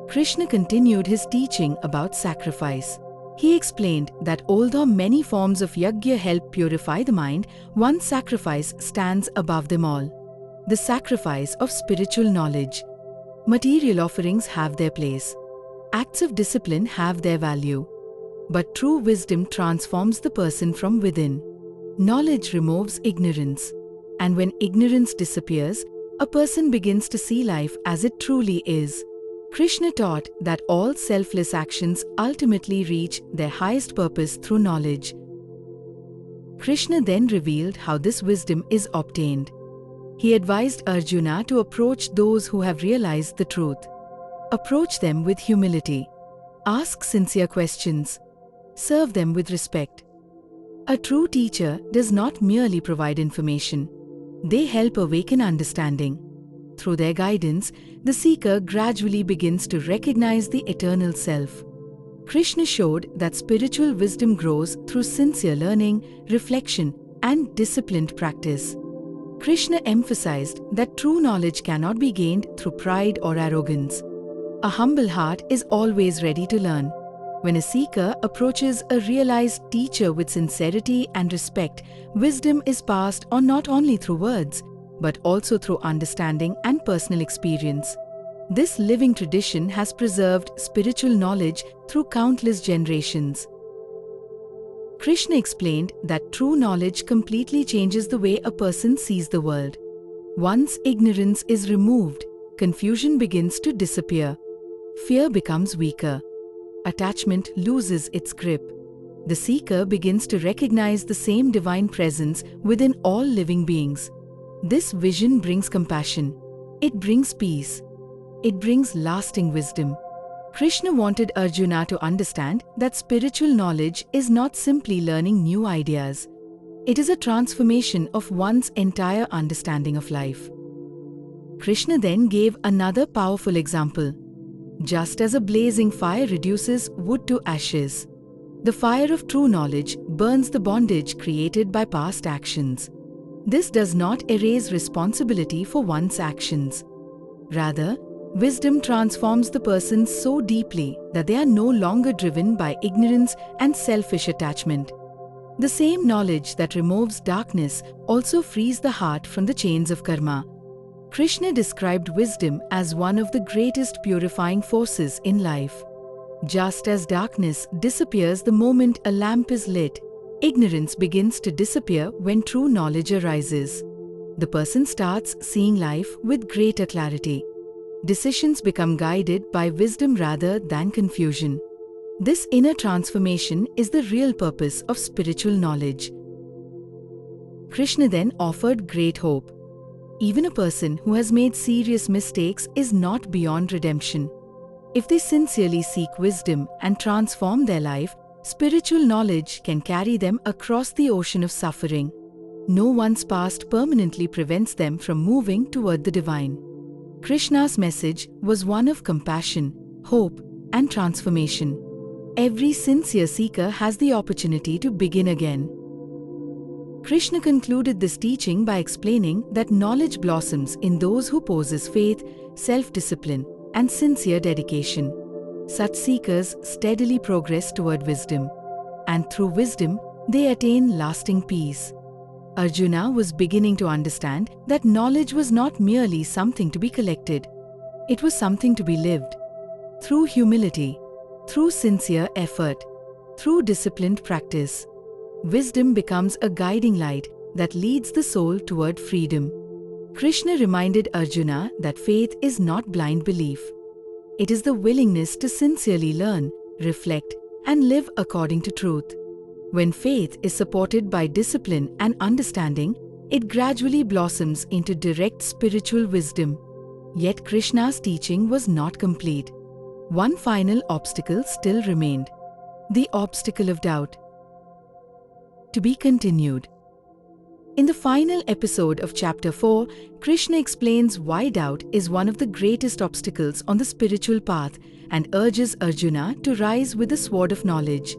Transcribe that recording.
Krishna continued his teaching about sacrifice. He explained that although many forms of yajna help purify the mind, one sacrifice stands above them all: the sacrifice of spiritual knowledge. Material offerings have their place. Acts of discipline have their value. But true wisdom transforms the person from within. Knowledge removes ignorance. And when ignorance disappears, a person begins to see life as it truly is. Krishna taught that all selfless actions ultimately reach their highest purpose through knowledge. Krishna then revealed how this wisdom is obtained. He advised Arjuna to approach those who have realized the truth. Approach them with humility. Ask sincere questions. Serve them with respect. A true teacher does not merely provide information. They help awaken understanding. Through their guidance, the seeker gradually begins to recognize the eternal self. Krishna showed that spiritual wisdom grows through sincere learning, reflection, and disciplined practice. Krishna emphasized that true knowledge cannot be gained through pride or arrogance. A humble heart is always ready to learn. When a seeker approaches a realized teacher with sincerity and respect, wisdom is passed on not only through words, but also through understanding and personal experience. This living tradition has preserved spiritual knowledge through countless generations. Krishna explained that true knowledge completely changes the way a person sees the world. Once ignorance is removed, confusion begins to disappear. Fear becomes weaker. Attachment loses its grip. The seeker begins to recognize the same divine presence within all living beings. This vision brings compassion. It brings peace. It brings lasting wisdom. Krishna wanted Arjuna to understand that spiritual knowledge is not simply learning new ideas. It is a transformation of one's entire understanding of life. Krishna then gave another powerful example. Just as a blazing fire reduces wood to ashes, the fire of true knowledge burns the bondage created by past actions. This does not erase responsibility for one's actions. Rather, wisdom transforms the person so deeply that they are no longer driven by ignorance and selfish attachment. The same knowledge that removes darkness also frees the heart from the chains of karma. Krishna described wisdom as one of the greatest purifying forces in life. Just as darkness disappears the moment a lamp is lit, ignorance begins to disappear when true knowledge arises. The person starts seeing life with greater clarity. Decisions become guided by wisdom rather than confusion. This inner transformation is the real purpose of spiritual knowledge. Krishna then offered great hope. Even a person who has made serious mistakes is not beyond redemption. If they sincerely seek wisdom and transform their life, spiritual knowledge can carry them across the ocean of suffering. No one's past permanently prevents them from moving toward the divine. Krishna's message was one of compassion, hope, and transformation. Every sincere seeker has the opportunity to begin again. Krishna concluded this teaching by explaining that knowledge blossoms in those who possess faith, self-discipline, and sincere dedication. Such seekers steadily progress toward wisdom, and through wisdom, they attain lasting peace. Arjuna was beginning to understand that knowledge was not merely something to be collected. It was something to be lived. Through humility, through sincere effort, through disciplined practice, wisdom becomes a guiding light that leads the soul toward freedom. Krishna reminded Arjuna that faith is not blind belief. It is the willingness to sincerely learn, reflect, and live according to truth. When faith is supported by discipline and understanding, it gradually blossoms into direct spiritual wisdom. Yet Krishna's teaching was not complete. One final obstacle still remained: the obstacle of doubt. To be continued. In the final episode of Chapter 4, Krishna explains why doubt is one of the greatest obstacles on the spiritual path and urges Arjuna to rise with the sword of knowledge.